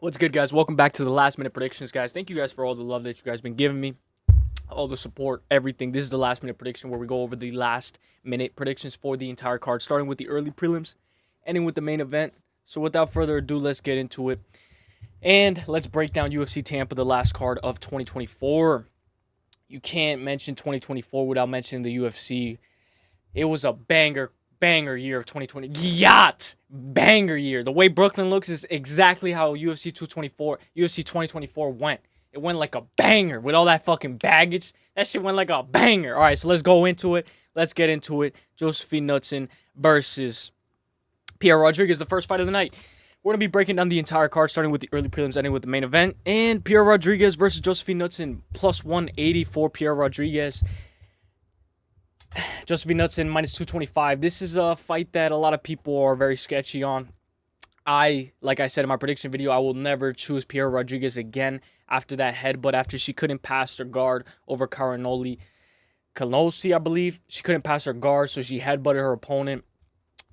What's good, guys? Welcome back to the last minute predictions, guys. Thank you guys for all the love that you guys been giving me, all the support, everything. This is the last minute prediction where we go over the last minute predictions for the entire card, starting with the early prelims, ending with the main event. So without further ado, let's get into it. And let's break down UFC Tampa, the last card of 2024. You can't mention 2024 without mentioning the UFC. It was a banger year of 2020. Yacht! Banger year. The way Brooklyn looks is exactly how UFC 2024 went. It went like a banger with all that fucking baggage. That shit went like a banger. All right, so let's go into it. Let's get into it. Josefine Knutsson versus Piera Rodriguez, the first fight of the night. We're going to be breaking down the entire card, starting with the early prelims, ending with the main event. And Piera Rodriguez versus Josefine Knutsson, plus 180 for Piera Rodriguez. Josefine Knutsson, minus 225. This is a fight that a lot of people are very sketchy on. Like I said in my prediction video, I will never choose Piera Rodriguez again after that headbutt, after she couldn't pass her guard over Klose, I believe. She couldn't pass her guard, so she headbutted her opponent.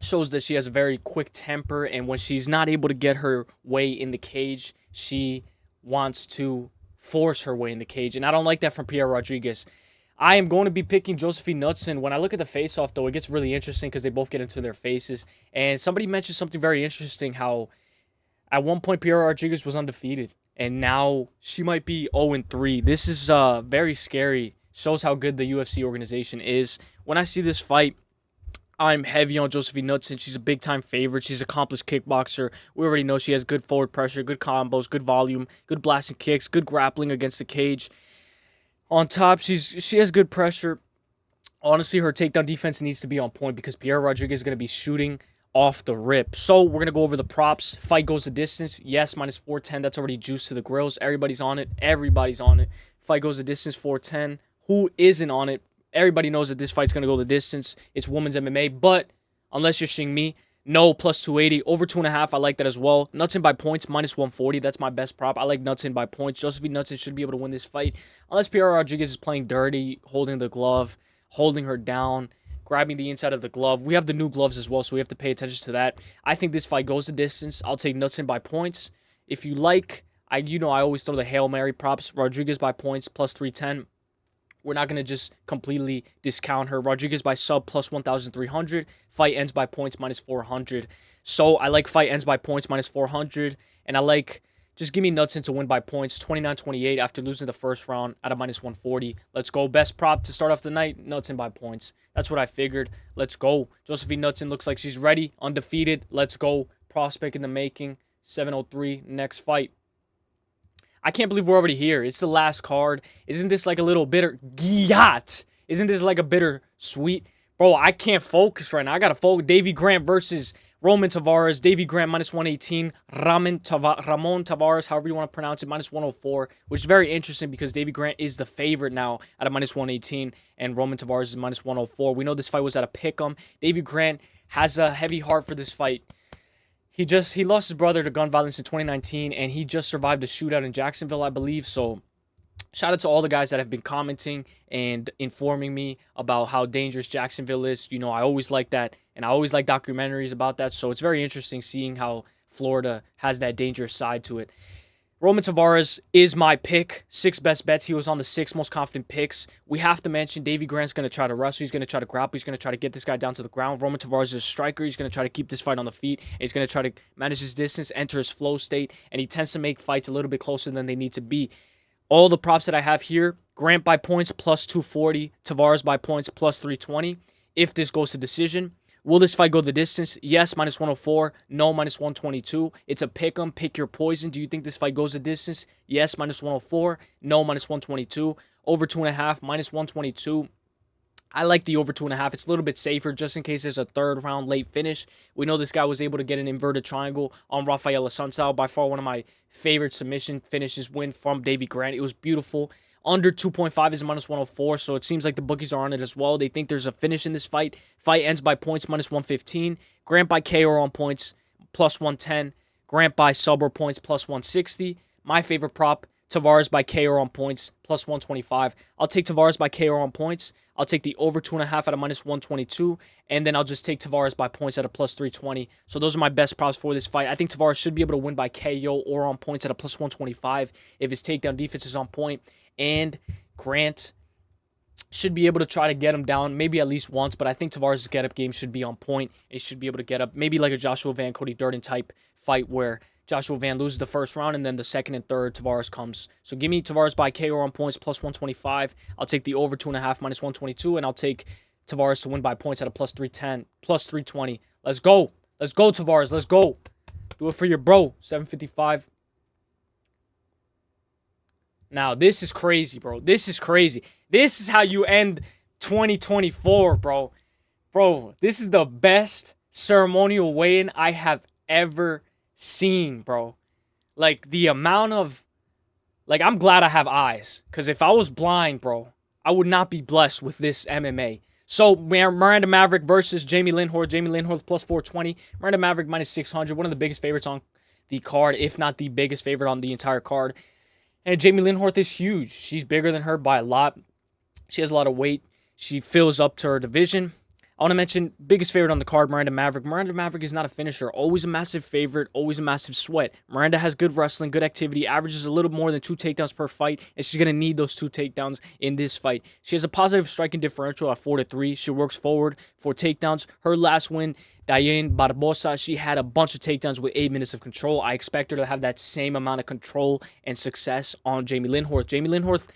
Shows that she has a very quick temper, and when she's not able to get her way in the cage, she wants to force her way in the cage, and I don't like that from Piera Rodriguez. I am going to be picking Josefine Knutsson. When I look at the face-off, though, it gets really interesting because they both get into their faces. And somebody mentioned something very interesting, how at one point Piera Rodriguez was undefeated, and now she might be 0-3. This is very scary. Shows how good the UFC organization is. When I see this fight, I'm heavy on Josefine Knutsson. She's a big-time favorite. She's an accomplished kickboxer. We already know she has good forward pressure, good combos, good volume, good blasting kicks, good grappling against the cage. On top, she has good pressure. Honestly, her takedown defense needs to be on point because Piera Rodriguez is going to be shooting off the rip. So we're going to go over the props. Fight goes the distance. Yes, minus 410. That's already juiced to the grills. Everybody's on it. Everybody's on it. Fight goes the distance, 410. Who isn't on it? Everybody knows that this fight's going to go the distance. It's women's MMA. But unless you're shing me, no, plus 280. Over 2.5, I like that as well. Knutsson by points, minus 140. That's my best prop. I like Knutsson by points. Josefine Knutsson should be able to win this fight. Unless Piera Rodriguez is playing dirty, holding the glove, holding her down, grabbing the inside of the glove. We have the new gloves as well, so we have to pay attention to that. I think this fight goes the distance. I'll take Knutsson by points. If you like, I always throw the Hail Mary props. Rodriguez by points, plus 310. We're not going to just completely discount her. Rodriguez by sub, plus 1,300. Fight ends by points, minus 400. So I like fight ends by points, minus 400. And I like, just give me Knutsson to win by points. 29-28 after losing the first round at a minus 140. Let's go. Best prop to start off the night, Knutsson by points. That's what I figured. Let's go. Josefine Knutsson looks like she's ready, undefeated. Let's go. Prospect in the making. 703, next fight. I can't believe we're already here. It's the last card. Isn't this like a little bitter? Yacht! Isn't this like a bitter sweet? Bro, I can't focus right now. I gotta focus. Davey Grant versus Roman Taveras. Davey Grant, minus 118. Ramon Taveras, however you want to pronounce it, minus 104. Which is very interesting because Davey Grant is the favorite now at a minus 118. And Roman Taveras is minus 104. We know this fight was at a pick'em. Davey Grant has a heavy heart for this fight. He lost his brother to gun violence in 2019, and he just survived a shootout in Jacksonville, I believe. So shout out to all the guys that have been commenting and informing me about how dangerous Jacksonville is. I always like that, and I always like documentaries about that. So it's very interesting seeing how Florida has that dangerous side to it. Roman Taveras is my pick. 6 best bets. He was on the 6 most confident picks. We have to mention Davey Grant's going to try to wrestle. He's going to try to grapple. He's going to try to get this guy down to the ground. Roman Taveras is a striker. He's going to try to keep this fight on the feet. And he's going to try to manage his distance, enter his flow state, and he tends to make fights a little bit closer than they need to be. All the props that I have here, Grant by points, plus 240. Taveras by points, plus 320. If this goes to decision. Will this fight go the distance? Yes, minus 104. No, minus 122. It's a pick 'em. Pick your poison. Do you think this fight goes the distance? Yes, minus 104. No, minus 122. Over 2.5, minus 122. I like the over 2.5. It's a little bit safer just in case there's a third round late finish. We know this guy was able to get an inverted triangle on Rafael Assunção. By far one of my favorite submission finishes win from Davey Grant. It was beautiful. Under 2.5 is minus 104, so it seems like the bookies are on it as well. They think there's a finish in this fight. Fight ends by points, minus 115. Grant by KO on points, plus 110. Grant by sub or points, plus 160. My favorite prop, Taveras by KO on points, plus 125. I'll take Taveras by KO on points. I'll take the over 2.5 at a minus 122. And then I'll just take Taveras by points at a plus 320. So those are my best props for this fight. I think Taveras should be able to win by KO or on points at a plus 125 if his takedown defense is on point. And Grant should be able to try to get him down maybe at least once, but I think Taveras' get-up game should be on point. He should be able to get up maybe like a Joshua Van, Cody Durden type fight where Joshua Van loses the first round and then the second and third Taveras comes. So give me Taveras by KO on points plus 125. I'll take the over 2.5 minus 122, and I'll take Taveras to win by points at a plus 310, plus 320. Let's go. Let's go, Taveras. Let's go. Do it for your bro. 755. Now, this is crazy, bro. This is crazy. This is how you end 2024, bro. Bro, this is the best ceremonial weigh-in I have ever seen, bro. Like, the amount of... Like, I'm glad I have eyes. Because if I was blind, bro, I would not be blessed with this MMA. So, Miranda Maverick versus Jamey-Lyn Horth. Jamey-Lyn Horth plus 420. Miranda Maverick minus 600. One of the biggest favorites on the card, if not the biggest favorite on the entire card. And Jamey-Lyn Horth is huge. She's bigger than her by a lot. She has a lot of weight. She fills up to her division. I want to mention biggest favorite on the card, Miranda Maverick. Miranda Maverick is not a finisher. Always a massive favorite. Always a massive sweat. Miranda has good wrestling, good activity. Averages a little more than 2 takedowns per fight. And she's going to need those 2 takedowns in this fight. She has a positive striking differential at 4-3. She works forward for takedowns. Her last win, Diane Barbosa, she had a bunch of takedowns with 8 minutes of control. I expect her to have that same amount of control and success on Jamey-Lyn Horth. Jamey-Lyn Horth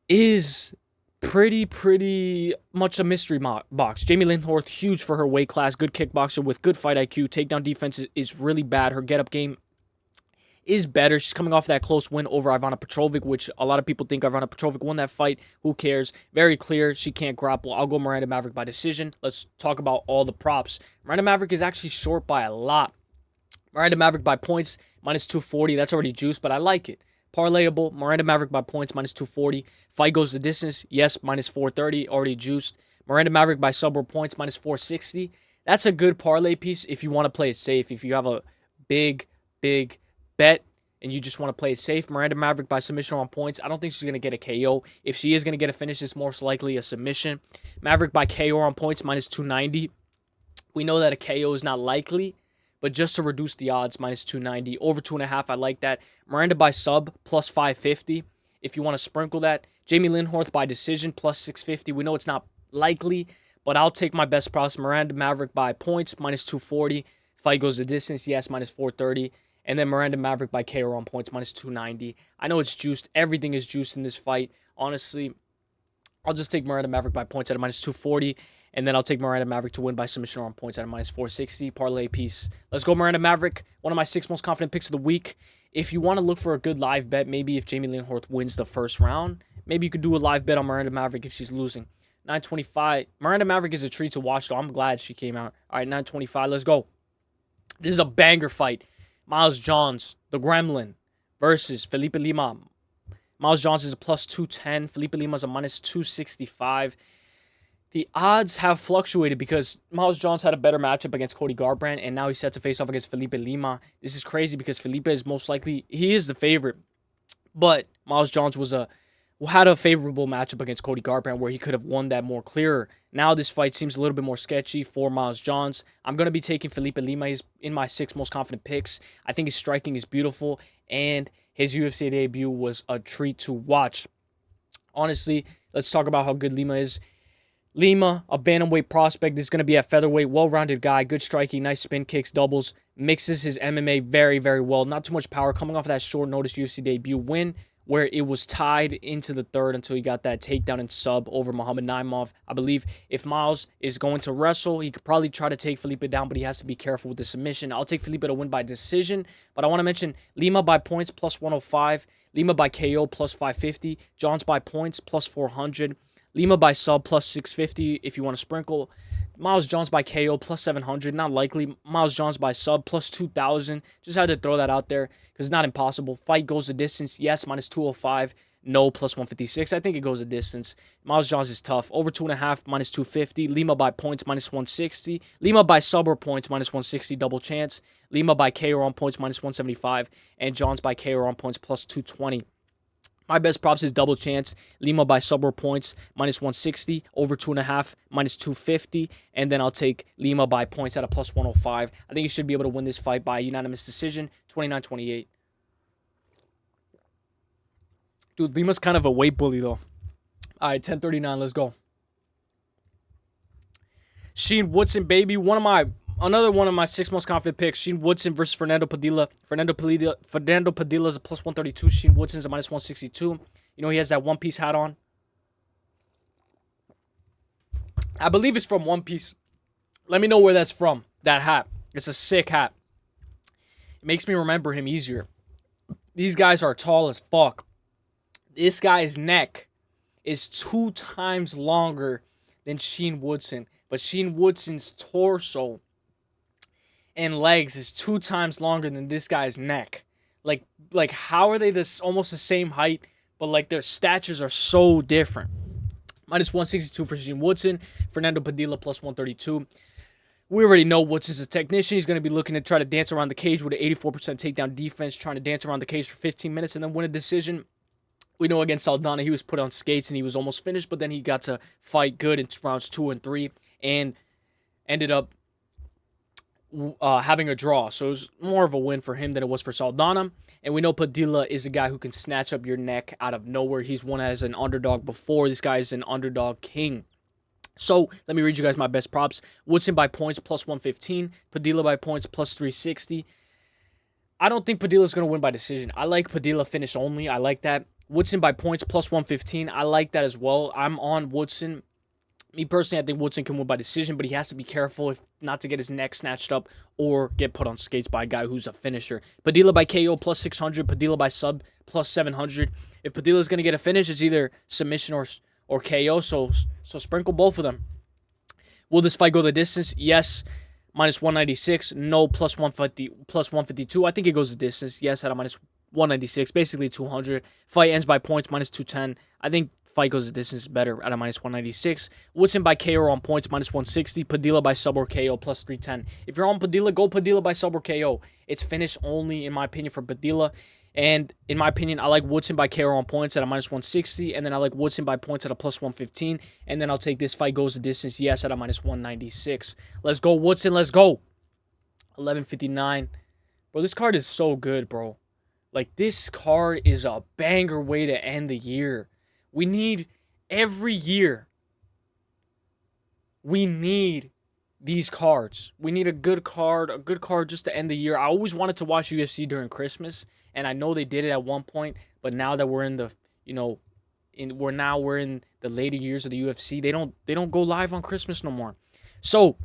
is pretty much a mystery box. Jamey-Lyn Horth, huge for her weight class, good kickboxer with good fight IQ. Takedown defense is really bad. Her get-up game is better. She's coming off that close win over Ivana Petrovic, which a lot of people think Ivana Petrovic won that fight. Who cares? Very clear. She can't grapple. I'll go Miranda Maverick by decision. Let's talk about all the props. Miranda Maverick is actually short by a lot. Miranda Maverick by points, minus 240. That's already juiced, but I like it. Parlayable, Miranda Maverick by points, minus 240. Fight goes the distance, yes, minus 430, already juiced. Miranda Maverick by sub or points, minus 460. That's a good parlay piece if you want to play it safe. If you have a big bet and you just want to play it safe. Miranda Maverick by submission on points. I don't think she's going to get a KO. If she is going to get a finish, it's most likely a submission. Maverick by KO on points, minus 290. We know that a KO is not likely, but just to reduce the odds, minus 290. Over 2.5, I like that. Miranda by sub, plus 550. If you want to sprinkle that. Jamey-Lyn Horth by decision, plus 650. We know it's not likely, but I'll take my best props. Miranda Maverick by points, minus 240. Fight goes the distance, yes, minus 430. And then Miranda Maverick by KO on points, minus 290. I know it's juiced. Everything is juiced in this fight. Honestly, I'll just take Miranda Maverick by points at a minus 240. And then I'll take Miranda Maverick to win by submission on points at a minus 460. Parlay piece. Let's go Miranda Maverick. One of my 6 most confident picks of the week. If you want to look for a good live bet, maybe if Jamey-Lyn Horth wins the first round, maybe you could do a live bet on Miranda Maverick if she's losing. 925. Miranda Maverick is a treat to watch, so I'm glad she came out. All right, 925. Let's go. This is a banger fight. Miles Johns, the Gremlin, versus Felipe Lima. Miles Johns is a plus 210. Felipe Lima is a minus 265. The odds have fluctuated because Miles Johns had a better matchup against Cody Garbrandt, and now he's set to face off against Felipe Lima. This is crazy because Felipe is most likely, he is the favorite, but Miles Johns had a favorable matchup against Cody Garbrandt where he could have won that more clearer. Now this fight seems a little bit more sketchy for Miles Johns. I'm going to be taking Felipe Lima. He's in my 6 most confident picks. I think his striking is beautiful, and his UFC debut was a treat to watch. Honestly, let's talk about how good Lima is. Lima, a bantamweight prospect, is going to be at featherweight, well-rounded guy, good striking, nice spin kicks, doubles, mixes his MMA very, very well. Not too much power, coming off of that short-notice UFC debut win where it was tied into the third until he got that takedown and sub over Muhammad Naimov. I believe if Miles is going to wrestle, he could probably try to take Felipe down, but he has to be careful with the submission. I'll take Felipe to win by decision, but I want to mention Lima by points, plus 105. Lima by KO, plus 550. Johns by points, plus 400. Lima by sub, plus 650 if you want to sprinkle. Miles Johns by KO, plus 700. Not likely. Miles Johns by sub, plus 2,000. Just had to throw that out there because it's not impossible. Fight goes the distance. Yes, minus 205. No, plus 156. I think it goes the distance. Miles Johns is tough. Over 2.5, minus 250. Lima by points, minus 160. Lima by sub or points, minus 160. Double chance. Lima by KO on points, minus 175. And Johns by KO on points, plus 220. My best props is double chance. Lima by sub or points, -160. Over 2.5, -250. And then I'll take Lima by points at a +105. I think he should be able to win this fight by unanimous decision, 29-28. Dude, Lima's kind of a weight bully, though. All right, 10:39. Let's go. Sheen Woodson, baby. Another one of my 6 most confident picks. Sheen Woodson versus Fernando Padilla. Fernando Padilla is a +132. Sheen Woodson is a -162. You know, he has that One Piece hat on. I believe it's from One Piece. Let me know where that's from, that hat. It's a sick hat. It makes me remember him easier. These guys are tall as fuck. This guy's neck is 2 times longer than Sheen Woodson. But Sheen Woodson's torso and legs is 2 times longer than this guy's neck. Like how are they almost the same height, but like their statures are so different. -162 for Sheen Woodson. Fernando Padilla +132. We already know Woodson's a technician. He's going to be looking to try to dance around the cage with an 84% takedown defense, trying to dance around the cage for 15 minutes and then win a decision. We know against Saldana, he was put on skates and he was almost finished, but then he got to fight good in rounds 2 and 3 and ended up having a draw. So it was more of a win for him than it was for Saldana. And we know Padilla is a guy who can snatch up your neck out of nowhere. He's won as an underdog before. This guy is an underdog king. So let me read you guys my best props. Woodson by points +115. Padilla by points +360. I don't think Padilla is going to win by decision. I like Padilla finish only. I like that. Woodson by points +115. I like that as well. I'm on Woodson. Me personally, I think Woodson can win by decision, but he has to be careful if not to get his neck snatched up or get put on skates by a guy who's a finisher. Padilla by KO +600. Padilla by sub +700. If Padilla is going to get a finish, it's either submission or KO. So sprinkle both of them. Will this fight go the distance? Yes. -196. No. +152. I think it goes the distance. Yes, at a -196. Basically 200. Fight ends by points -210. I think fight goes the distance better at a -196. Woodson by KO on points -160. Padilla by sub or KO +310. If you're on Padilla, go Padilla by sub or KO. It's finish only, in my opinion, for Padilla. And in my opinion, I like Woodson by KO on points at a -160. And then I like Woodson by points at a +115. And then I'll take this fight goes the distance, yes, at a -196. Let's go, Woodson. Let's go. 11:59. Bro, this card is so good, bro. Like, this card is a banger way to end the year. We need, every year, we need these cards. We need a good card just to end the year. I always wanted to watch UFC during Christmas, and I know they did it at one point, but now that we're in the, we're in the later years of the UFC, they don't go live on Christmas no more. So,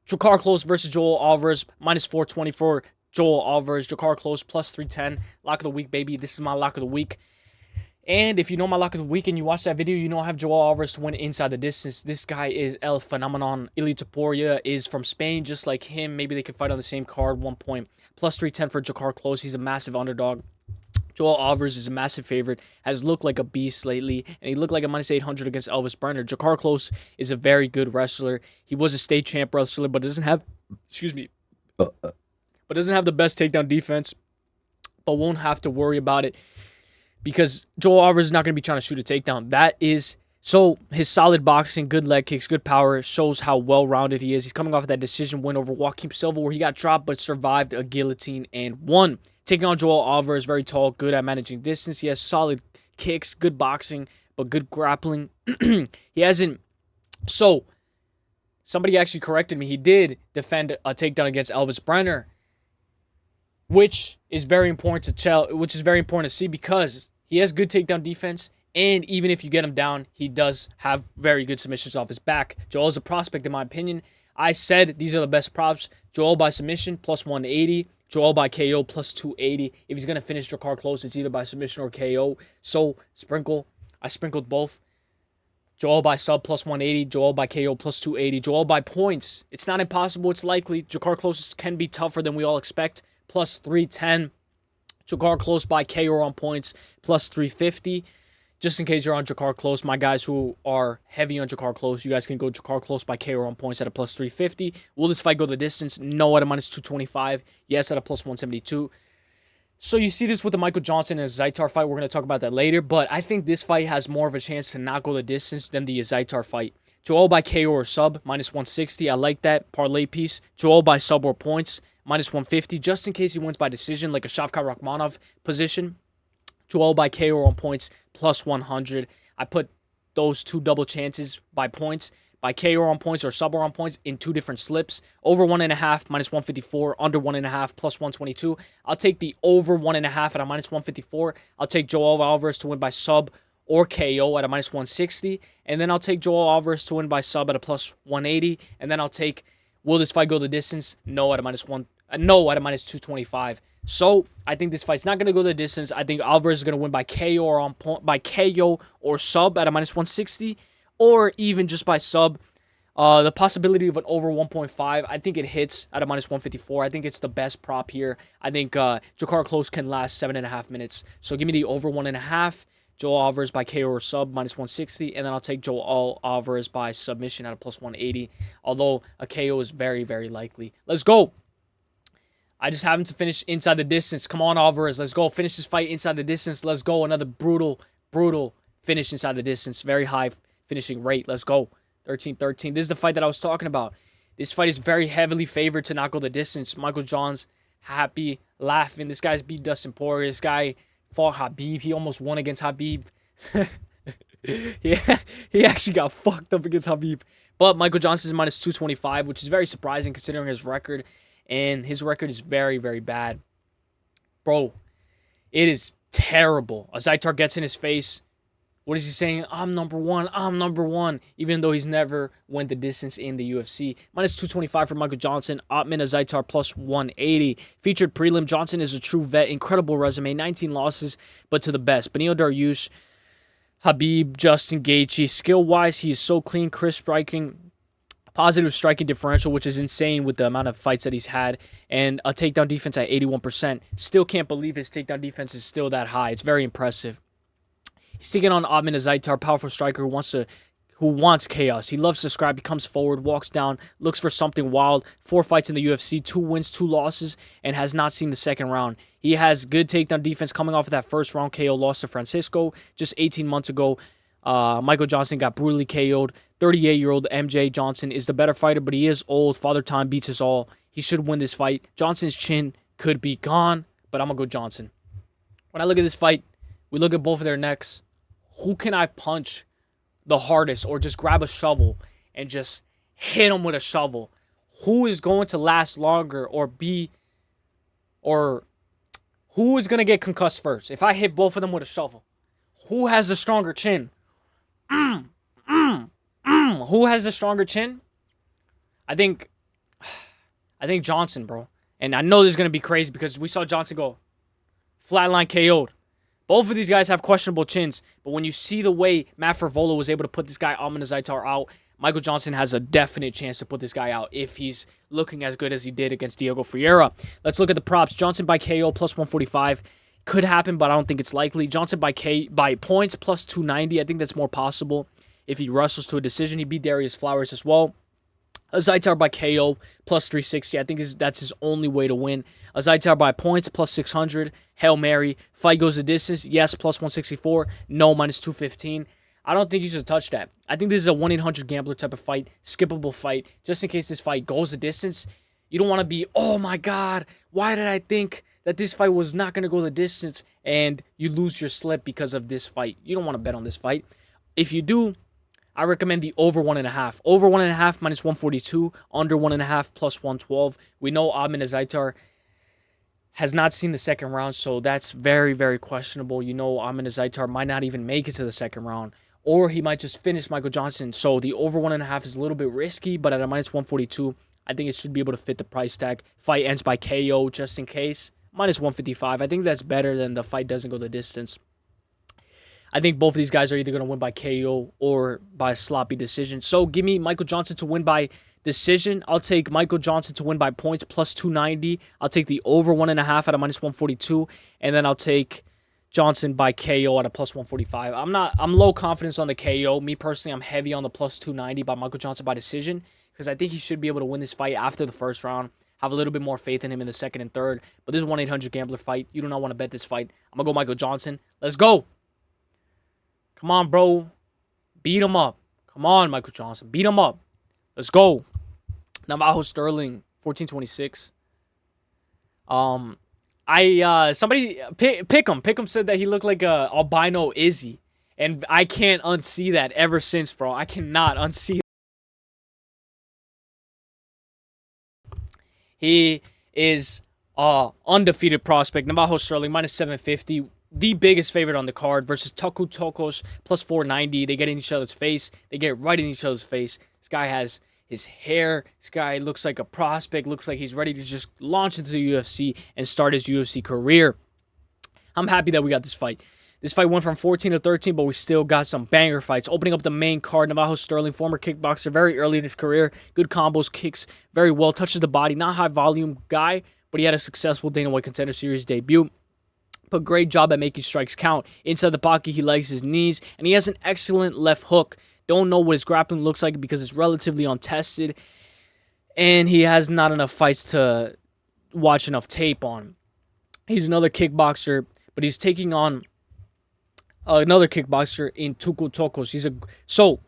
Drakkar Klose versus Joel Alvarez, -424. Joel Alvarez, Drakkar Klose, +310. Lock of the week, baby. This is my lock of the week. And if you know my lock of the week and you watch that video, you know I have Joel Alvarez to win inside the distance. This guy is El Phenomenon. Ilia Topuria is from Spain, just like him. Maybe they could fight on the same card, 1 point. +310 for Drakkar Klose. He's a massive underdog. Joel Alvarez is a massive favorite, has looked like a beast lately, and he looked like a -800 against Elvis Brenner. Drakkar Klose is a very good wrestler. He was a state champ wrestler, but doesn't have, but doesn't have the best takedown defense, but won't have to worry about it because Joel Alvarez is not going to be trying to shoot a takedown. So his solid boxing, good leg kicks, good power shows how well-rounded he is. He's coming off of that decision win over Joaquim Silva where he got dropped but survived a guillotine and won. Taking on Joel Alvarez, very tall, good at managing distance. He has solid kicks, good boxing, but good grappling. He hasn't... So, somebody actually corrected me. He did defend a takedown against Elvis Brenner, which is very important to see because he has good takedown defense, and even if you get him down, he does have very good submissions off his back. Joel is a prospect, in my opinion. I said these are the best props. Joel by submission, +180. Joel by KO, +280. If he's going to finish Drakkar Klose, it's either by submission or KO. So, I sprinkled both. Joel by sub, +180. Joel by KO, +280. Joel by points. It's not impossible. It's likely. Drakkar Klose can be tougher than we all expect. +310. Drakkar Klose by KO on points, +350. Just in case you're on Drakkar Klose, my guys who are heavy on Drakkar Klose, you guys can go Drakkar Klose by KO on points at a +350. Will this fight go the distance? No, at a -225. Yes, at a +172. So you see this with the Michael Johnson and Azaitar fight. We're going to talk about that later. But I think this fight has more of a chance to not go the distance than the Azaitar fight. Joel by KO or sub, minus 160. I like that parlay piece. Joel by sub or points, minus 150. Just in case he wins by decision, like a Shavkat Rakhmonov position. Joel by KO on points, plus 100. I put those two double chances by points. By KO on points or sub or on points in two different slips. Over 1.5, minus 154. Under 1.5, plus 122. I'll take the over 1.5 at a minus 154. I'll take Joel Alvarez to win by sub or KO at a minus 160. And then I'll take Joel Alvarez to win by sub at a plus 180. And then I'll take, will this fight go the distance? No at a minus 225. So I think this fight's not going to go the distance. I think Alvarez is going to win by KO or KO or sub at a minus 160. Or even just by sub. The possibility of an over 1.5, I think it hits at a minus 154. I think it's the best prop here. I think Drakkar Klose can last 7.5 minutes. So give me the over 1.5. Joel Alvarez by KO or sub, minus 160. And then I'll take Joel Alvarez by submission at a plus 180. Although a KO is very, very likely. Let's go. I just have him to finish inside the distance. Come on, Alvarez. Let's go. Finish this fight inside the distance. Let's go. Another brutal finish inside the distance. Very high finishing rate. Let's go. 13-13. This is the fight that I was talking about. This fight is very heavily favored to not go the distance. Michael John's happy, laughing. This guy's beat Dustin Poirier. This guy fought Khabib. He almost won against Khabib. Yeah, he actually got fucked up against Khabib. But Michael Johnson's minus 225, which is very surprising considering his record. And his record is very, very bad. Bro, it is terrible. Azaitar gets in his face. What is he saying? I'm number one. I'm number one. Even though he's never went the distance in the UFC. Minus 225 for Michael Johnson. Ottman, Azaitar plus 180. Featured prelim. Johnson is a true vet. Incredible resume. 19 losses, but to the best. Beneil Dariush, Khabib, Justin Gaethje. Skill-wise, he is so clean, crisp striking. Positive striking differential, which is insane with the amount of fights that he's had. And a takedown defense at 81%. Still can't believe his takedown defense is still that high. It's very impressive. He's taking on Ottman Azaitar, powerful striker who wants chaos. He loves to scrap. He comes forward, walks down, looks for something wild. 4 fights in the UFC, 2 wins, 2 losses, and has not seen the second round. He has good takedown defense coming off of that first round KO loss to Francisco just 18 months ago. Michael Johnson got brutally KO'd. 38-year-old MJ Johnson is the better fighter, but he is old. Father Time beats us all. He should win this fight. Johnson's chin could be gone, but I'm going to go Johnson. When I look at this fight, we look at both of their necks. Who can I punch the hardest or just grab a shovel and just hit him with a shovel? Who is going to last longer or who is going to get concussed first? If I hit both of them with a shovel, who has the stronger chin? Who has the stronger chin? I think Johnson, bro. And I know this is going to be crazy because we saw Johnson go flatline KO'd. Both of these guys have questionable chins, but when you see the way Matt Frevola was able to put this guy Ottman Azaitar out, Michael Johnson has a definite chance to put this guy out if he's looking as good as he did against Diego Ferreira. Let's look at the props. Johnson by KO plus 145. Could happen, but I don't think it's likely. Johnson by points plus 290. I think that's more possible if he wrestles to a decision. He beat Darius Flowers as well. Azaitar by KO plus 360. I think that's his only way to win. Azaitar by points plus 600. Hail Mary. Fight goes the distance. Yes, plus 164. No, minus 215. I don't think you should touch that. I think this is a 1-800 gambler type of fight. Skippable fight. Just in case this fight goes the distance. You don't want to be, oh my God, why did I think that this fight was not going to go the distance? And you lose your slip because of this fight. You don't want to bet on this fight. If you do, I recommend the over 1.5. Over 1.5 minus 142. Under 1.5 plus 112. We know Ottman Azaitar has not seen the second round, so that's very, very questionable. You know, Ottman Azaitar might not even make it to the second round, or he might just finish Michael Johnson. So the over 1.5 is a little bit risky, but at a minus 142, I think it should be able to fit the price tag. Fight ends by KO just in case. Minus 155. I think that's better than the fight doesn't go the distance. I think both of these guys are either going to win by KO or by a sloppy decision. So give me Michael Johnson to win by decision. I'll take Michael Johnson to win by points plus 290. I'll take the over 1.5 at a minus 142. And then I'll take Johnson by KO at a plus 145. I'm low confidence on the KO. Me personally, I'm heavy on the plus 290 by Michael Johnson by decision because I think he should be able to win this fight after the first round. have a little bit more faith in him in the second and third. But this is 1-800 gambler fight. You do not want to bet this fight. I'm going to go Michael Johnson. Let's go. Come on, bro. Beat him up. Come on, Michael Johnson. Beat him up. Let's go. Navajo Stirling, 1426. Somebody pick him. Pick him said that he looked like a albino Izzy. And I can't unsee that ever since, bro. I cannot unsee. He is undefeated prospect. Navajo Stirling, minus 750. The biggest favorite on the card versus Tokkos, plus 490. They get in each other's face. They get right in each other's face. This guy has his hair. This guy looks like a prospect. Looks like he's ready to just launch into the UFC and start his UFC career. I'm happy that we got this fight. This fight went from 14 to 13, but we still got some banger fights. Opening up the main card, Navajo Stirling, former kickboxer, very early in his career. Good combos, kicks very well, touches the body. Not high volume guy, but he had a successful Dana White Contender Series debut. But great job at making strikes count. Inside the pocket, he likes his knees, and he has an excellent left hook. Don't know what his grappling looks like because it's relatively untested, and he has not enough fights to watch enough tape on. He's another kickboxer, but he's taking on another kickboxer in Tuco Tokkos.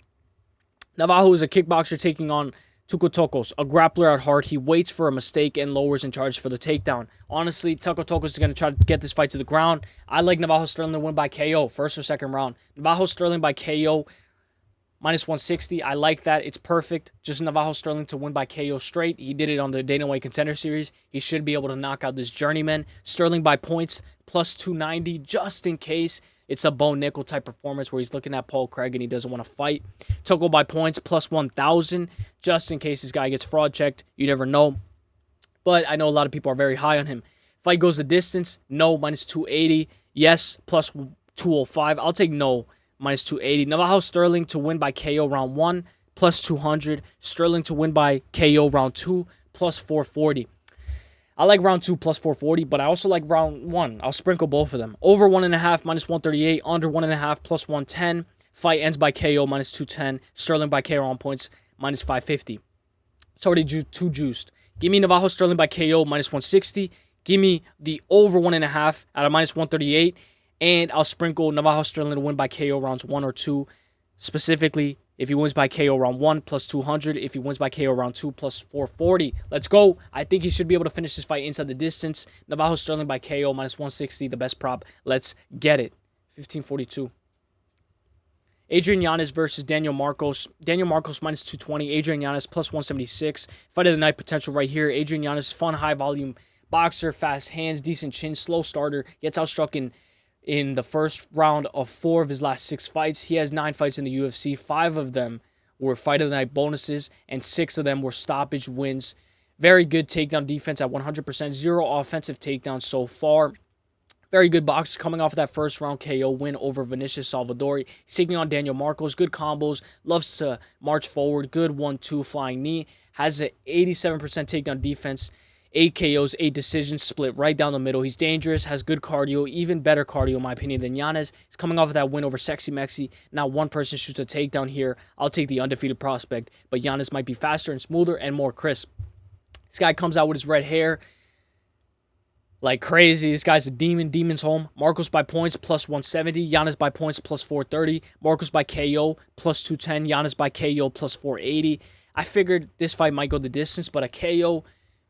Navajo is a kickboxer taking on Tuco Tokkos, a grappler at heart. He waits for a mistake and lowers and charges for the takedown. Honestly, Tuco Tokkos is going to try to get this fight to the ground. I like Navajo Stirling to win by KO, first or second round. Navajo Stirling by KO, minus 160. I like that. It's perfect. Just Navajo Stirling to win by KO straight. He did it on the Dana White Contender Series. He should be able to knock out this journeyman. Sterling by points, plus 290, just in case it's a Bo Nickel type performance where he's looking at Paul Craig and he doesn't want to fight. Tuco by points, plus 1,000, just in case this guy gets fraud checked. You never know. But I know a lot of people are very high on him. Fight goes the distance, no, minus 280. Yes, plus 205. I'll take no, minus 280. Navajo Stirling to win by KO round 1, plus 200. Sterling to win by KO round 2, plus 440. I like round 2 plus 440, but I also like round 1. I'll sprinkle both of them. Over 1.5, minus 138. Under 1.5, plus 110. Fight ends by KO, minus 210. Sterling by KO on points, minus 550. It's already too juiced. Give me Navajo Stirling by KO, minus 160. Give me the over 1.5 out of minus 138. And I'll sprinkle Navajo Stirling to win by KO rounds 1 or 2. Specifically, if he wins by KO round 1, plus 200. If he wins by KO round 2, plus 440. Let's go. I think he should be able to finish this fight inside the distance. Navajo Stirling by KO, minus 160, the best prop. Let's get it. 1542. Adrian Yanez versus Daniel Marcos. Daniel Marcos minus 220. Adrian Yanez plus 176. Fight of the night potential right here. Adrian Yanez, fun, high volume boxer, fast hands, decent chin, slow starter. Gets outstruck in the first round of 4 of his last 6 fights. He has 9 fights in the UFC. 5 of them were fight of the night bonuses, and 6 of them were stoppage wins. Very good takedown defense at 100%. 0 offensive takedowns so far. Very good boxer coming off of that first round KO win over Vinicius Salvadori. He's taking on Daniel Marcos. Good combos. Loves to march forward. Good 1-2 flying knee. Has an 87% takedown defense. 8 KOs, 8 decisions, split right down the middle. He's dangerous, has good cardio, even better cardio in my opinion than Yanez. He's coming off of that win over Sexy Mexi. Now one person shoots a takedown here. I'll take the undefeated prospect, but Yanez might be faster and smoother and more crisp. This guy comes out with his red hair like crazy. This guy's a demon. Demon's home. Marcos by points, plus 170. Yanez by points, plus 430. Marcos by KO, plus 210. Yanez by KO, plus 480. I figured this fight might go the distance, but a KO,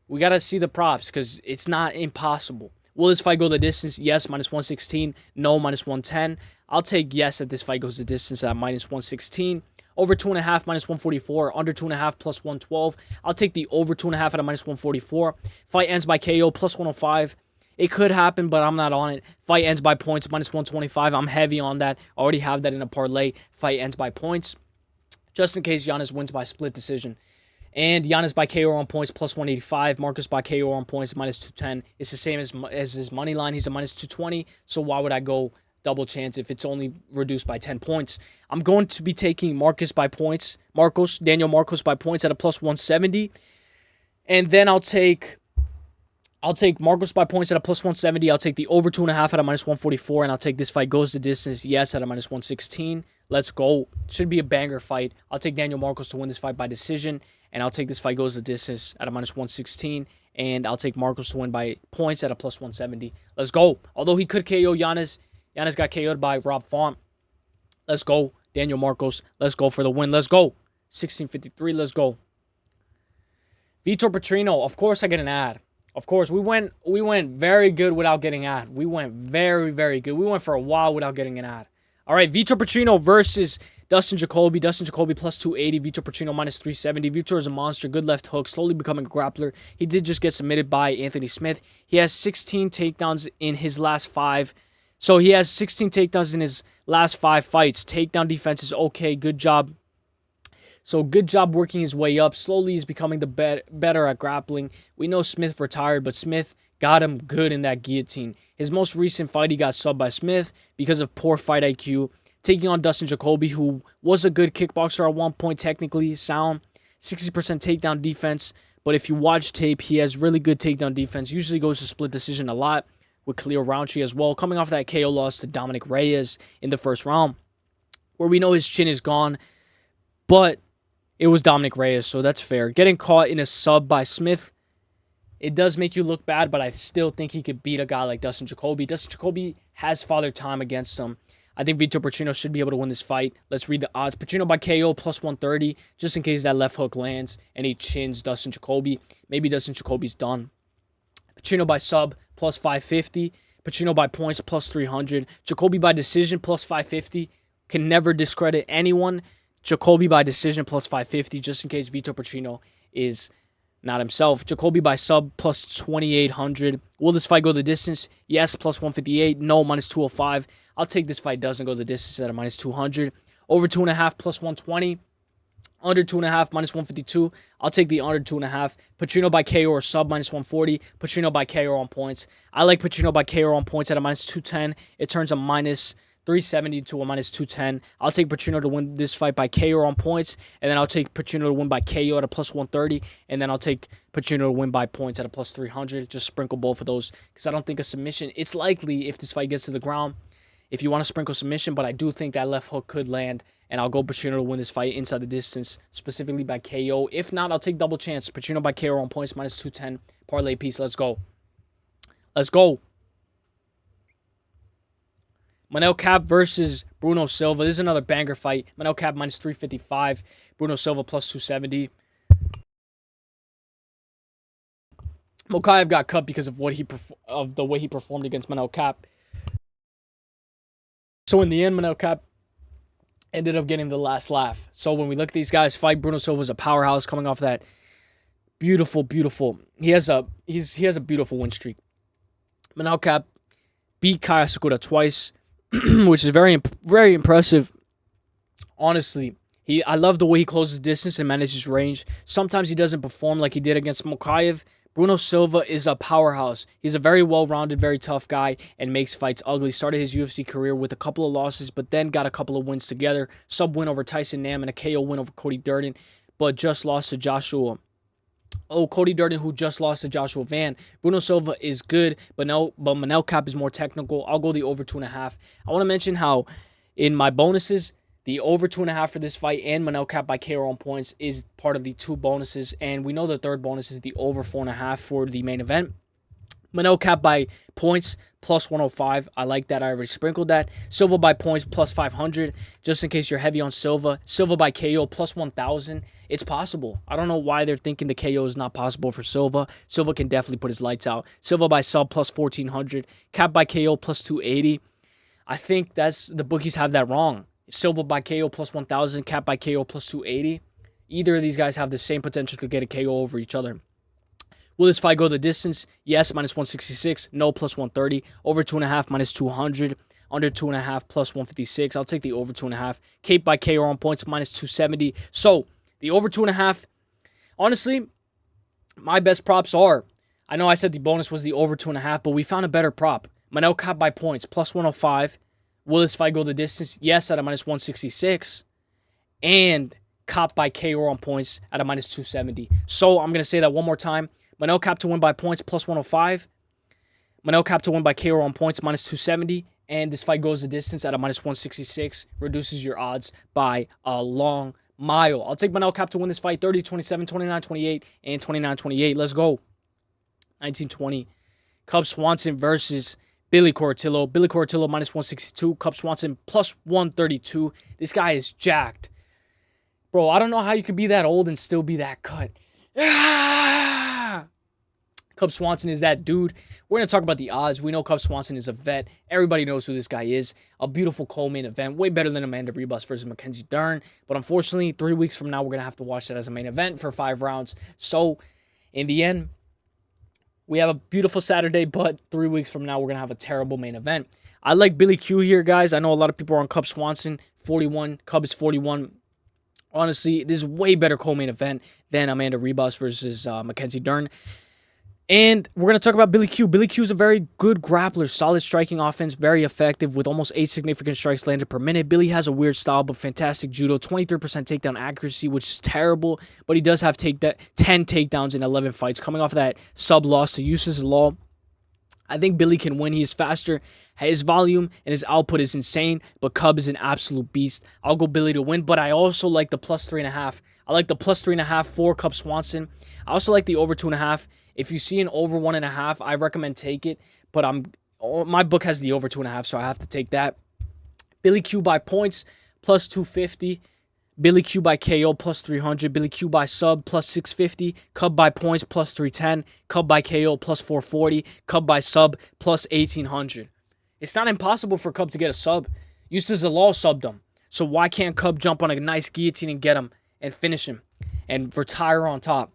we got to see the props because it's not impossible. Will this fight go the distance? Yes, minus 116. No, minus 110. I'll take yes that this fight goes the distance at minus 116. Over 2.5, minus 144. Under 2.5, plus 112. I'll take the over 2.5 out of minus 144. Fight ends by KO, plus 105. It could happen, but I'm not on it. Fight ends by points, minus 125. I'm heavy on that. I already have that in a parlay. Fight ends by points, just in case Yanez wins by split decision. And Yanez by KO on points, plus 185. Marcus by KO on points, minus 210. It's the same as his money line. He's a minus 220. So why would I go double chance if it's only reduced by 10 points? I'm going to be taking Marcus by points. Daniel Marcos by points at a plus 170. And then I'll take Marcos by points at a plus 170. I'll take the over 2.5 out of minus 144. And I'll take this fight goes the distance, yes, at a minus 116. Let's go. Should be a banger fight. I'll take Daniel Marcos to win this fight by decision. And I'll take this fight goes the distance at a minus 116. And I'll take Marcos to win by points at a plus 170. Let's go. Although he could KO Yanez. Yanez got KO'd by Rob Font. Let's go. Daniel Marcos. Let's go for the win. Let's go. 1653. Let's go. Vitor Petrino. Of course I get an ad. Of course, we went very good without getting an ad. We went very, very good. We went for a while without getting an ad. All right, Vitor Petrino versus Dustin Jacoby. Dustin Jacoby plus 280. Vitor Petrino minus 370. Vitor is a monster. Good left hook. Slowly becoming a grappler. He did just get submitted by Anthony Smith. He has 16 takedowns in his last 5. So he has 16 takedowns in his last 5 fights. Takedown defense is okay. Good job. So good job working his way up. Slowly he's becoming the better at grappling. We know Smith retired, but Smith got him good in that guillotine. His most recent fight, he got subbed by Smith because of poor fight IQ. Taking on Dustin Jacoby, who was a good kickboxer at one point, technically sound. 60% takedown defense. But if you watch tape, he has really good takedown defense. Usually goes to split decision a lot with Khalil Rountree as well. Coming off that KO loss to Dominic Reyes in the first round, where we know his chin is gone. But it was Dominic Reyes, so that's fair. Getting caught in a sub by Smith, it does make you look bad, but I still think he could beat a guy like Dustin Jacoby. Dustin Jacoby has father time against him. I think Vitor Petrino should be able to win this fight. Let's read the odds. Petrino by KO plus 130, just in case that left hook lands and he chins Dustin Jacoby. Maybe Dustin Jacoby's done. Petrino by sub plus 550. Petrino by points plus 300. Jacoby by decision plus 550. Can never discredit anyone. Jacoby by decision plus 550, just in case Vitor Petrino is not himself. Jacoby by sub plus 2,800. Will this fight go the distance? Yes, plus 158. No, minus 205. I'll take this fight doesn't go the distance at a minus 200. Over 2.5 plus 120. Under 2.5 minus 152. I'll take the under 2.5. Petrino by KO or sub minus 140. Petrino by KO on points. I like Petrino by KO on points at a minus 210. It turns a minus 370 to a minus 210. I'll take Petrino to win this fight by KO on points, and then I'll take Petrino to win by KO at a plus 130, and then I'll take Petrino to win by points at a plus 300. Just sprinkle both of those because I don't think a submission. It's likely if this fight gets to the ground, if you want to sprinkle submission, but I do think that left hook could land, and I'll go Petrino to win this fight inside the distance, specifically by KO. If not, I'll take double chance. Petrino by KO on points, minus 210. Parlay piece. Let's go. Let's go. Manel Kape versus Bruno Silva. This is another banger fight. Manel Kape minus 355. Bruno Silva plus 270. Mokaev got cut because of the way he performed against Manel Kape. So in the end, Manel Kape ended up getting the last laugh. So when we look at these guys fight, Bruno Silva's a powerhouse coming off that beautiful. He has a beautiful win streak. Manel Kape beat Kaya Sakura twice. Which is very, very impressive. Honestly, I love the way he closes distance and manages range. Sometimes he doesn't perform like he did against Mokaev. Bruno Silva is a powerhouse. He's a very well-rounded, very tough guy and makes fights ugly. Started his UFC career with a couple of losses, but then got a couple of wins together. Sub-win over Tyson Nam and a KO win over Cody Durden, but just lost to Joshua. Cody Durden, who just lost to Joshua Van. Bruno Silva is good, but Manel Kape is more technical. I'll go the over 2.5. I want to mention how in my bonuses, the over 2.5 for this fight and Manel Kape by KO on points is part of the 2 bonuses. And we know the third bonus is the over 4.5 for the main event. Manel Kape by points plus 105. I like that. I already sprinkled that. Silva by points plus 500. Just in case you're heavy on Silva. Silva by KO plus 1,000. It's possible. I don't know why they're thinking the KO is not possible for Silva. Silva can definitely put his lights out. Silva by sub plus 1,400. Kape by KO plus 280. I think the bookies have that wrong. Silva by KO plus 1,000. Kape by KO plus 280. Either of these guys have the same potential to get a KO over each other. Will this fight go the distance? Yes, minus 166. No, plus 130. Over 2.5, minus 200. Under 2.5, plus 156. I'll take the over 2.5. Kape by KO on points, minus 270. So, the over 2.5, honestly, my best props are, I know I said the bonus was the over 2.5, but we found a better prop. Manel Kape by points, plus 105. Will this fight go the distance? Yes, at a minus 166. And Kape by KO on points at a minus 270. So, I'm going to say that one more time. Manel Kape to win by points, plus 105. Manel Kape to win by KO on points, minus 270. And this fight goes the distance at a minus 166. Reduces your odds by a long mile. I'll take Manel Kape to win this fight 30-27, 29-28, and 29-28. Let's go. 1920. Cub Swanson versus Billy Cortillo. Billy Cortillo minus 162. Cub Swanson plus 132. This guy is jacked. Bro, I don't know how you could be that old and still be that cut. Cub Swanson is that dude. We're going to talk about the odds. We know Cub Swanson is a vet. Everybody knows who this guy is. A beautiful co-main event. Way better than Amanda Ribas versus Mackenzie Dern. But unfortunately, 3 weeks from now, we're going to have to watch that as a main event for 5 rounds. So, in the end, we have a beautiful Saturday, but 3 weeks from now, we're going to have a terrible main event. I like Billy Q here, guys. I know a lot of people are on Cub Swanson. 41. Cub is 41. Honestly, this is way better co-main event than Amanda Ribas versus Mackenzie Dern. And we're going to talk about Billy Q. Billy Q is a very good grappler. Solid striking offense. Very effective with almost 8 significant strikes landed per minute. Billy has a weird style, but fantastic judo. 23% takedown accuracy, which is terrible. But he does have 10 takedowns in 11 fights. Coming off of that sub-loss to Uselyis, I think Billy can win. He's faster. His volume and his output is insane. But Cub is an absolute beast. I'll go Billy to win. But I also like the plus 3.5. I like the plus 3.5 for Cub Swanson. I also like the over 2.5. If you see an over 1.5, I recommend take it. But my book has the over 2.5, so I have to take that. Billy Q by points, plus 250. Billy Q by KO, plus 300. Billy Q by sub, plus 650. Cub by points, plus 310. Cub by KO, plus 440. Cub by sub, plus 1800. It's not impossible for Cub to get a sub. Uselyis subbed him. So why can't Cub jump on a nice guillotine and get him and finish him and retire on top?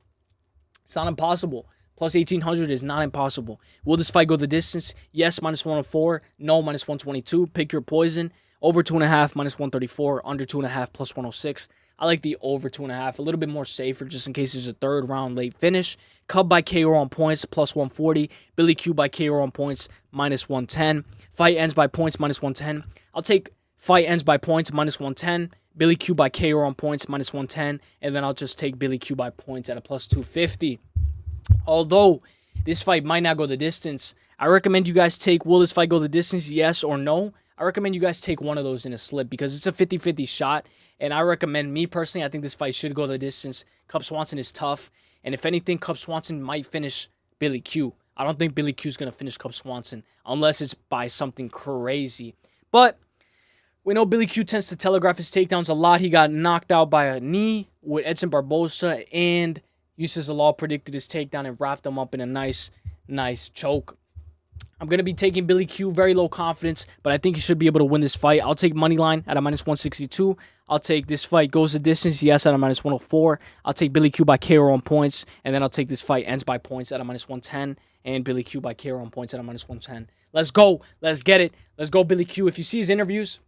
It's not impossible. Plus 1800 is not impossible. Will this fight go the distance? Yes, minus 104. No, minus 122. Pick your poison. Over 2.5, minus 134. Under 2.5, plus 106. I like the over 2.5. A little bit more safer just in case there's a third round late finish. Cub by KO on points, plus 140. Billy Q by KO on points, minus 110. Fight ends by points, minus 110. I'll take fight ends by points, minus 110. Billy Q by KO on points, minus 110. And then I'll just take Billy Q by points at a plus 250. Although this fight might not go the distance, I recommend you guys take, will this fight go the distance, yes or no? I recommend you guys take one of those in a slip because it's a 50-50 shot. And I recommend, me personally, I think this fight should go the distance. Cub Swanson is tough. And if anything, Cub Swanson might finish Billy Q. I don't think Billy Q is going to finish Cub Swanson unless it's by something crazy. But we know Billy Q tends to telegraph his takedowns a lot. He got knocked out by a knee with Edson Barbosa, and Uselyis predicted his takedown and wrapped him up in a nice choke. I'm going to be taking Billy Q, very low confidence, but I think he should be able to win this fight. I'll take money line at a minus 162. I'll take this fight goes the distance, yes, at a minus 104. I'll take Billy Q by KO on points, and then I'll take this fight ends by points at a minus 110, and Billy Q by KO on points at a minus 110. Let's go. Let's get it. Let's go, Billy Q. If you see his interviews,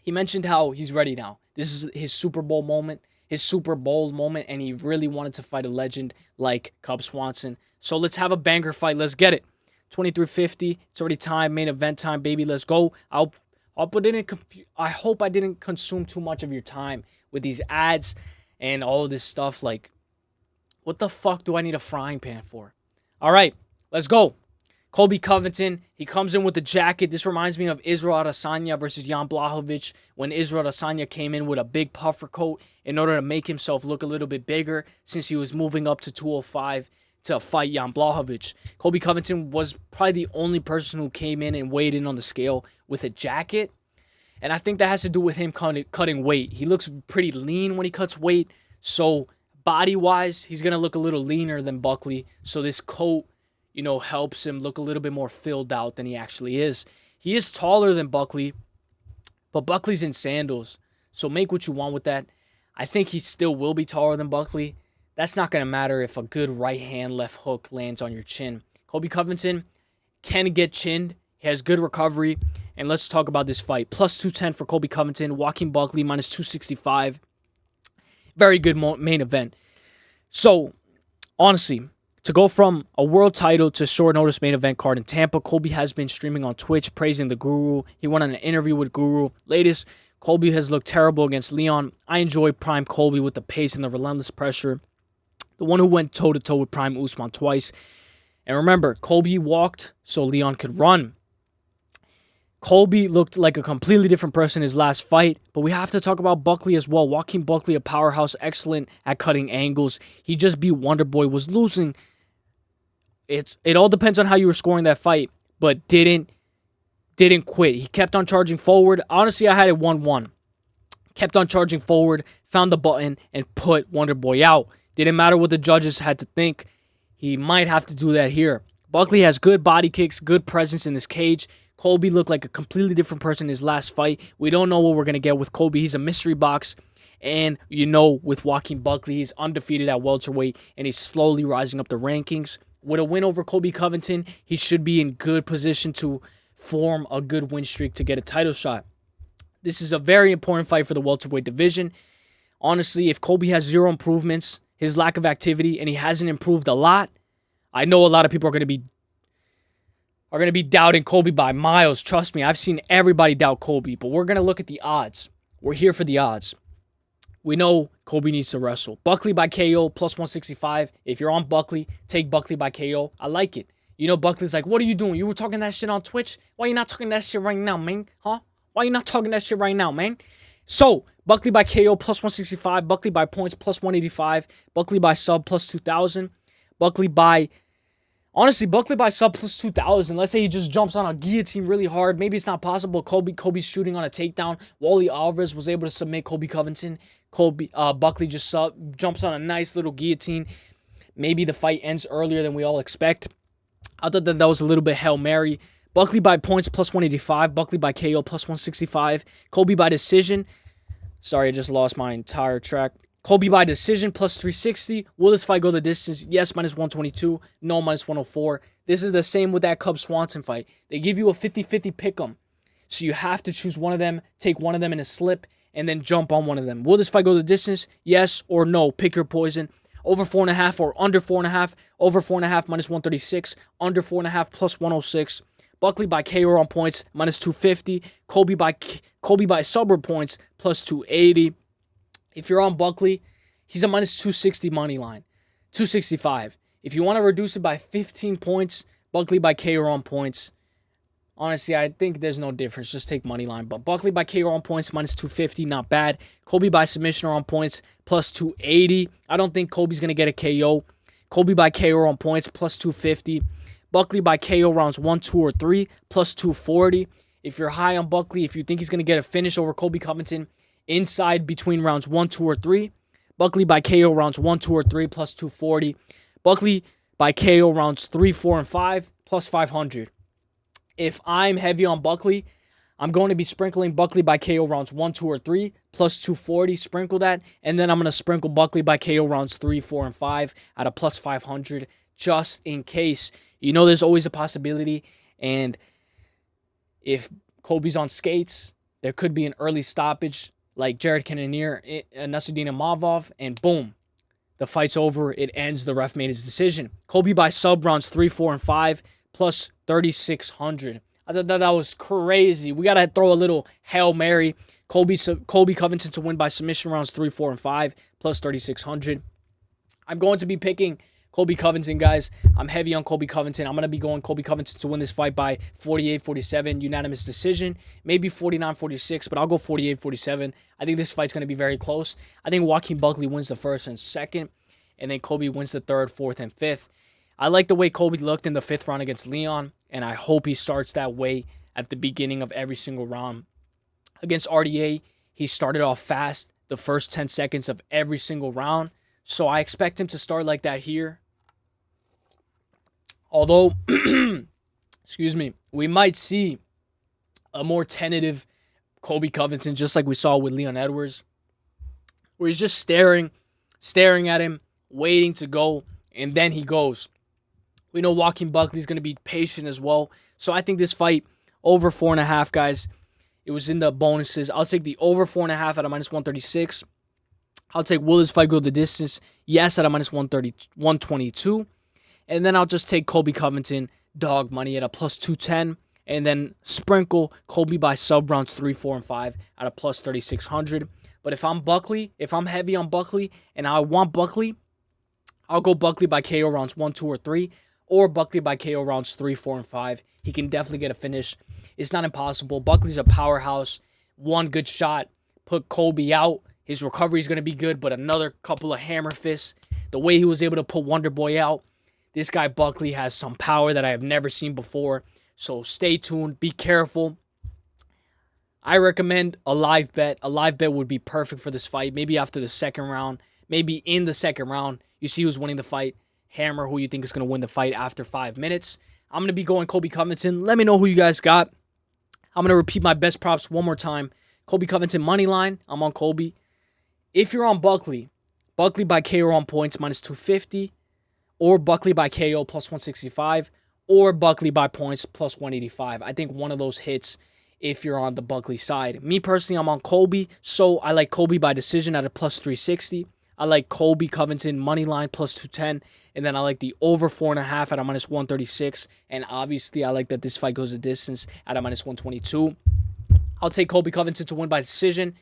he mentioned how he's ready now. This is his Super Bowl moment. His Super Bowl moment, and he really wanted to fight a legend like Cub Swanson. So let's have a banger fight. Let's get it. 23:50. It's already time. Main event time, baby. Let's go. I'll put it in. I hope I didn't consume too much of your time with these ads and all of this stuff. Like, what the fuck do I need a frying pan for? All right, let's go. Colby Covington, he comes in with the jacket. This reminds me of Israel Adesanya versus Jan Blachowicz when Israel Adesanya came in with a big puffer coat in order to make himself look a little bit bigger since he was moving up to 205 to fight Jan Blachowicz. Colby Covington was probably the only person who came in and weighed in on the scale with a jacket. And I think that has to do with him cutting weight. He looks pretty lean when he cuts weight. So body-wise, he's going to look a little leaner than Buckley. So this coat, helps him look a little bit more filled out than he actually is. He is taller than Buckley, but Buckley's in sandals. So make what you want with that. I think he still will be taller than Buckley. That's not going to matter if a good right hand, left hook lands on your chin. Colby Covington can get chinned. He has good recovery. And let's talk about this fight. Plus 210 for Colby Covington. Joaquin Buckley minus 265. Very good main event. So, honestly, to go from a world title to short notice main event card in Tampa, Colby has been streaming on Twitch, praising the GOOOOO. He went on an interview with GOOOOO. Latest, Colby has looked terrible against Leon. I enjoy Prime Colby with the pace and the relentless pressure. The one who went toe-to-toe with Prime Usman twice. And remember, Colby walked so Leon could run. Colby looked like a completely different person in his last fight, but we have to talk about Buckley as well. Joaquin Buckley, a powerhouse, excellent at cutting angles. He just beat Wonderboy, was losing it all depends on how you were scoring that fight, but didn't quit. He kept on charging forward. Honestly, I had it 1-1. Kept on charging forward, found the button, and put Wonderboy out. Didn't matter what the judges had to think. He might have to do that here. Buckley has good body kicks, good presence in this cage. Colby looked like a completely different person in his last fight. We don't know what we're going to get with Colby. He's a mystery box. And you know, with Joaquin Buckley, he's undefeated at welterweight, and he's slowly rising up the rankings. With a win over Colby Covington, he should be in good position to form a good win streak to get a title shot. This is a very important fight for the welterweight division. Honestly, if Colby has zero improvements, his lack of activity, and he hasn't improved a lot, I know a lot of people are going to be doubting Colby by miles. Trust me, I've seen everybody doubt Colby, but we're going to look at the odds. We're here for the odds. We know Colby needs to wrestle. Buckley by KO, plus 165. If you're on Buckley, take Buckley by KO. I like it. You know, Buckley's like, what are you doing? You were talking that shit on Twitch? Why you not talking that shit right now, man? Huh? Why you not talking that shit right now, man? So, Buckley by KO, plus 165. Buckley by points, plus 185. Buckley by sub, plus 2,000. Buckley by sub, plus 2,000. Let's say he just jumps on a guillotine really hard. Maybe it's not possible. Colby's shooting on a takedown. Wally Alvarez was able to submit Colby Covington. Buckley just jumps on a nice little guillotine. Maybe the fight ends earlier than we all expect. I thought that was a little bit Hail Mary. Buckley by points, plus 185. Buckley by KO, plus 165. Colby by decision. Sorry, I just lost my entire track. Colby by decision, plus 360. Will this fight go the distance? Yes, minus 122. No, minus 104. This is the same with that Cub-Swanson fight. They give you a 50-50 pick'em. So you have to choose one of them, take one of them in a slip, and then jump on one of them. Will this fight go the distance? Yes or no. Pick your poison. Over 4.5 or under 4.5. Over 4.5, minus 136. Under 4.5, plus 106. Buckley by KO on points, minus 250. Colby by suburb points, plus 280. If you're on Buckley, he's a minus 260 money line. 265. If you want to reduce it by 15 points, Buckley by KO on points. Honestly, I think there's no difference. Just take money line. But Buckley by KO on points, minus 250, not bad. Colby by submission on points, plus 280. I don't think Colby's going to get a KO. Colby by KO on points, plus 250. Buckley by KO rounds 1, 2, or 3, plus 240. If you're high on Buckley, if you think he's going to get a finish over Colby Covington inside between rounds 1, 2, or 3, Buckley by KO rounds 1, 2, or 3, plus 240. Buckley by KO rounds 3, 4, and 5, plus 500. If I'm heavy on Buckley, I'm going to be sprinkling Buckley by KO rounds 1, 2, or 3, plus 240. Sprinkle that. And then I'm going to sprinkle Buckley by KO rounds 3, 4, and 5 at a plus 500, just in case. You know there's always a possibility. And if Colby's on skates, there could be an early stoppage like Jared Cannonier, Nasuddin Imavov, and boom, the fight's over. It ends. The ref made his decision. Colby by sub rounds 3, 4, and 5, plus 3,600. I thought that was crazy. We got to throw a little Hail Mary. Colby Covington to win by submission rounds 3, 4, and 5, plus 3,600. I'm going to be picking Colby Covington, guys. I'm heavy on Colby Covington. I'm going to be going Colby Covington to win this fight by 48-47, unanimous decision. Maybe 49-46, but I'll go 48-47. I think this fight's going to be very close. I think Joaquin Buckley wins the first and second, and then Colby wins the third, fourth, and fifth. I like the way Colby looked in the fifth round against Leon, and I hope he starts that way at the beginning of every single round. Against RDA, he started off fast the first 10 seconds of every single round, so I expect him to start like that here. Although, excuse me, we might see a more tentative Colby Covington, just like we saw with Leon Edwards, where he's just staring at him, waiting to go, and then he goes. We know Joaquin Buckley's going to be patient as well. So I think this fight, over 4.5, guys. It was in the bonuses. I'll take the over 4.5 at a minus 136. I'll take will this fight go the distance? Yes, at a minus 122. And then I'll just take Colby Covington, dog money at a plus 210. And then sprinkle Colby by sub rounds 3, 4, and 5 at a plus 3,600. But if I'm Buckley, if I'm heavy on Buckley and I want Buckley, I'll go Buckley by KO rounds 1, 2, or 3. Or Buckley by KO rounds 3, 4, and 5. He can definitely get a finish. It's not impossible. Buckley's a powerhouse. One good shot, put Colby out. His recovery is going to be good, but another couple of hammer fists. The way he was able to put Wonderboy out. This guy Buckley has some power that I have never seen before. So stay tuned. Be careful. I recommend a live bet. A live bet would be perfect for this fight. Maybe after the second round. Maybe in the second round. You see who's winning the fight. Hammer who you think is going to win the fight after 5 minutes. I'm going to be going Colby Covington. Let me know who you guys got. I'm going to repeat my best props one more time. Colby Covington money line. I'm on Colby. If you're on Buckley, Buckley by KO on points minus 250. Or Buckley by KO plus 165. Or Buckley by points plus 185. I think one of those hits if you're on the Buckley side. Me personally, I'm on Colby. So I like Colby by decision at a plus 360. I like Colby Covington money line plus 210. And then I like the over 4.5 at a minus 136. And obviously, I like that this fight goes a distance at a minus 122. I'll take Colby Covington to win by decision.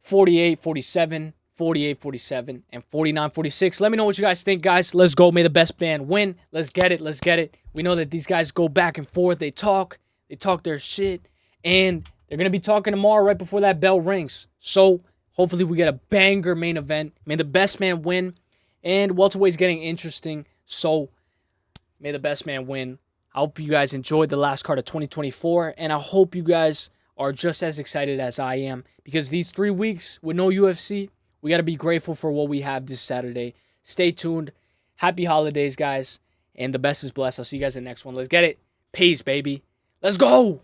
48-47, 48-47, and 49-46. Let me know what you guys think, guys. Let's go. May the best man win. Let's get it. Let's get it. We know that these guys go back and forth. They talk their shit. And they're going to be talking tomorrow right before that bell rings. So hopefully we get a banger main event. May the best man win. And welterweight's getting interesting. So may the best man win. I hope you guys enjoyed the last card of 2024. And I hope you guys are just as excited as I am. Because these 3 weeks with no UFC, we got to be grateful for what we have this Saturday. Stay tuned. Happy holidays, guys. And the best is blessed. I'll see you guys in the next one. Let's get it. Peace, baby. Let's go.